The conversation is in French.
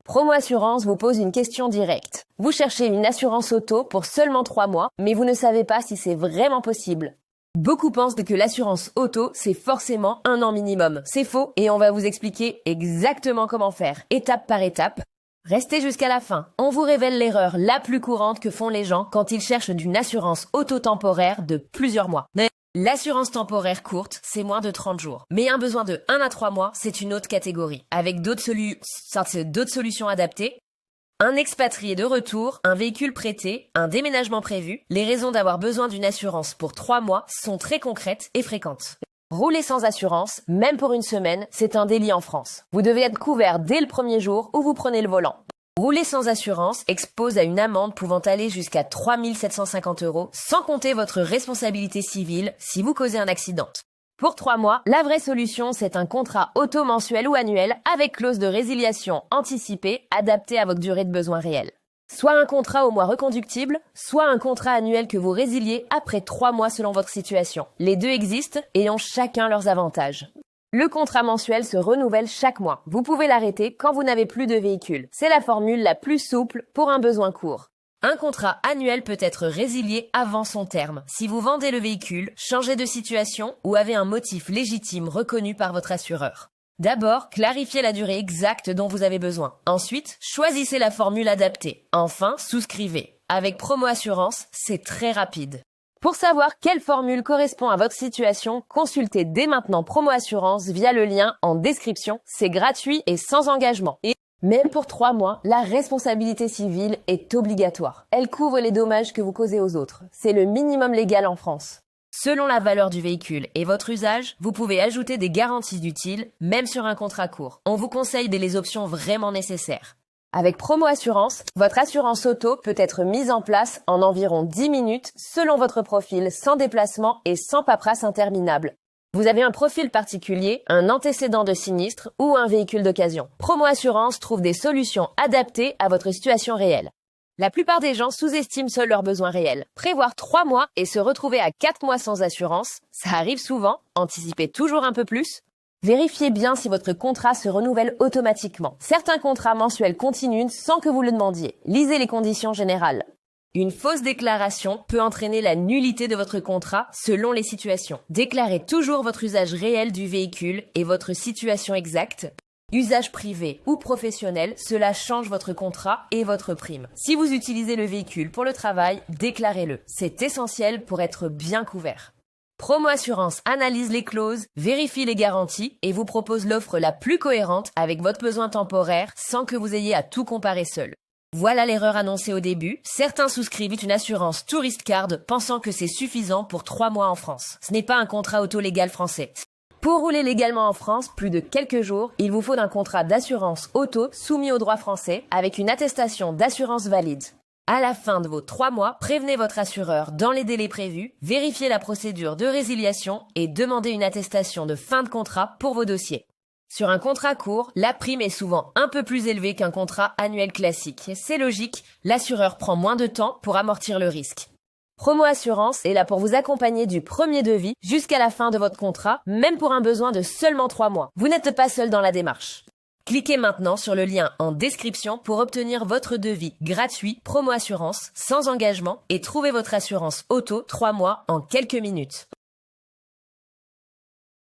Promo Assurance vous pose une question directe. Vous cherchez une assurance auto pour seulement 3 mois, mais vous ne savez pas si c'est vraiment possible. Beaucoup pensent que l'assurance auto, c'est forcément 1 an minimum. C'est faux et on va vous expliquer exactement comment faire, étape par étape. Restez jusqu'à la fin. On vous révèle l'erreur la plus courante que font les gens quand ils cherchent une assurance auto temporaire de plusieurs mois. L'assurance temporaire courte, c'est moins de 30 jours. Mais un besoin de 1 à 3 mois, c'est une autre catégorie, avec d'autres solutions adaptées. Un expatrié de retour, un véhicule prêté, un déménagement prévu, les raisons d'avoir besoin d'une assurance pour 3 mois sont très concrètes et fréquentes. Rouler sans assurance, même pour une semaine, c'est un délit en France. Vous devez être couvert dès le premier jour où vous prenez le volant. Rouler sans assurance expose à une amende pouvant aller jusqu'à 3 750 €, sans compter votre responsabilité civile si vous causez un accident. Pour 3 mois, la vraie solution, c'est un contrat auto mensuel ou annuel avec clause de résiliation anticipée adaptée à votre durée de besoin réelle. Soit un contrat au mois reconductible, soit un contrat annuel que vous résiliez après 3 mois selon votre situation. Les deux existent et ont chacun leurs avantages. Le contrat mensuel se renouvelle chaque mois. Vous pouvez l'arrêter quand vous n'avez plus de véhicule. C'est la formule la plus souple pour un besoin court. Un contrat annuel peut être résilié avant son terme, si vous vendez le véhicule, changez de situation ou avez un motif légitime reconnu par votre assureur. D'abord, clarifiez la durée exacte dont vous avez besoin. Ensuite, choisissez la formule adaptée. Enfin, souscrivez. Avec Promo Assurance, c'est très rapide. Pour savoir quelle formule correspond à votre situation, consultez dès maintenant Promo Assurance via le lien en description. C'est gratuit et sans engagement. Et même pour 3 mois, la responsabilité civile est obligatoire. Elle couvre les dommages que vous causez aux autres. C'est le minimum légal en France. Selon la valeur du véhicule et votre usage, vous pouvez ajouter des garanties utiles, même sur un contrat court. On vous conseille les options vraiment nécessaires. Avec Promo Assurance, votre assurance auto peut être mise en place en environ 10 minutes selon votre profil, sans déplacement et sans paperasse interminable. Vous avez un profil particulier, un antécédent de sinistre ou un véhicule d'occasion. Promo Assurance trouve des solutions adaptées à votre situation réelle. La plupart des gens sous-estiment seuls leurs besoins réels. Prévoir 3 mois et se retrouver à 4 mois sans assurance, ça arrive souvent. Anticipez toujours un peu plus. Vérifiez bien si votre contrat se renouvelle automatiquement. Certains contrats mensuels continuent sans que vous le demandiez. Lisez les conditions générales. Une fausse déclaration peut entraîner la nullité de votre contrat selon les situations. Déclarez toujours votre usage réel du véhicule et votre situation exacte. Usage privé ou professionnel, cela change votre contrat et votre prime. Si vous utilisez le véhicule pour le travail, déclarez-le. C'est essentiel pour être bien couvert. Promo Assurance analyse les clauses, vérifie les garanties et vous propose l'offre la plus cohérente avec votre besoin temporaire sans que vous ayez à tout comparer seul. Voilà l'erreur annoncée au début. Certains souscrivent une assurance Tourist Card pensant que c'est suffisant pour 3 mois en France. Ce n'est pas un contrat auto légal français. Pour rouler légalement en France, plus de quelques jours, il vous faut un contrat d'assurance auto soumis au droit français avec une attestation d'assurance valide. À la fin de vos 3 mois, prévenez votre assureur dans les délais prévus, vérifiez la procédure de résiliation et demandez une attestation de fin de contrat pour vos dossiers. Sur un contrat court, la prime est souvent un peu plus élevée qu'un contrat annuel classique. C'est logique, l'assureur prend moins de temps pour amortir le risque. Promo Assurance est là pour vous accompagner du premier devis jusqu'à la fin de votre contrat, même pour un besoin de seulement 3 mois. Vous n'êtes pas seul dans la démarche. Cliquez maintenant sur le lien en description pour obtenir votre devis gratuit Promo Assurance sans engagement et trouvez votre assurance auto 3 mois en quelques minutes.